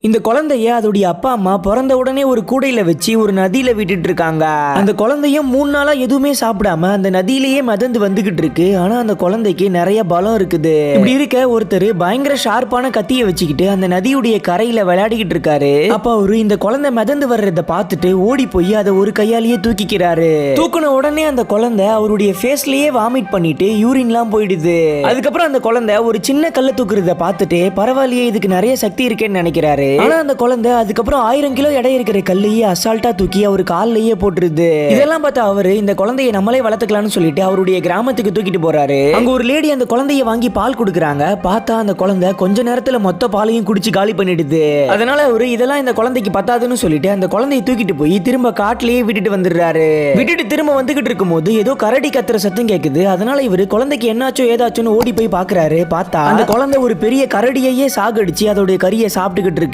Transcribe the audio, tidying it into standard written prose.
இந்த குழந்தைய அதோடைய அப்பா அம்மா பிறந்த உடனே ஒரு கூடையில வச்சு ஒரு நதியில விட்டுட்டு இருக்காங்க. அந்த குழந்தையும் 3 நாளா எதுவுமே சாப்பிடாம அந்த நதியிலேயே மிதந்து வந்துகிட்டு இருக்கு. ஆனா அந்த குழந்தைக்கு நிறைய பலம் இருக்குது. இப்படி இருக்க ஒருத்தர் பயங்கர ஷார்ப்பான கத்தியை வச்சுக்கிட்டு அந்த நதியுடைய கரையில விளையாடிக்கிட்டு இருக்காரு. அப்ப அவரு இந்த குழந்தை மிதந்து வர்றத பார்த்துட்டு ஓடி போய் அதை ஒரு கையாலேயே தூக்கிக்கிறாரு. தூக்குன உடனே அந்த குழந்தை அவருடைய ஃபேஸ்லயே வாமிட் பண்ணிட்டு யூரின்லாம் போயிடுது. அதுக்கப்புறம் அந்த குழந்தை ஒரு சின்ன கல்லை தூக்குறத பார்த்துட்டு பரவாயில்லையே, இதுக்கு நிறைய சக்தி இருக்கேன்னு நினைக்கிறாரு. ஆனா அந்த குழந்தை அதுக்கப்புறம் 1000 கிலோ எடை இருக்கிற கல்லையே அசால்ட்டா தூக்கி அவர் கால்லையே போட்டுருது. இதெல்லாம் பார்த்தா அவரு இந்த குழந்தையை நம்மளே வளர்த்துக்கலாம்னு சொல்லிட்டு அவருடைய கிராமத்துக்கு தூக்கிட்டு போறாரு. அங்க ஒரு லேடி அந்த குழந்தையை வாங்கி பால் கொடுக்குறாங்க. பார்த்தா அந்த குழந்தை கொஞ்ச நேரத்துல மொத்த பாலையும் குடிச்சு காலி பண்ணிடுது. அதனால அவரு இதெல்லாம் இந்த குழந்தைக்கு பத்தாதுன்னு சொல்லிட்டு அந்த குழந்தையை தூக்கிட்டு போய் திரும்ப காட்டிலேயே விட்டுட்டு வந்துடுறாரு. விட்டுட்டு திரும்ப வந்துகிட்டு இருக்கும் போது ஏதோ கரடி கத்துற சத்தம் கேக்குது. அதனால இவரு குழந்தைக்கு என்னாச்சோ ஏதாச்சும்னு ஓடி போய் பாக்குறாரு. பார்த்தா அந்த குழந்தை ஒரு பெரிய கரடியையே சாகடிச்சு அதோடைய கறியை சாப்பிட்டுக்கிட்டு இருக்கு.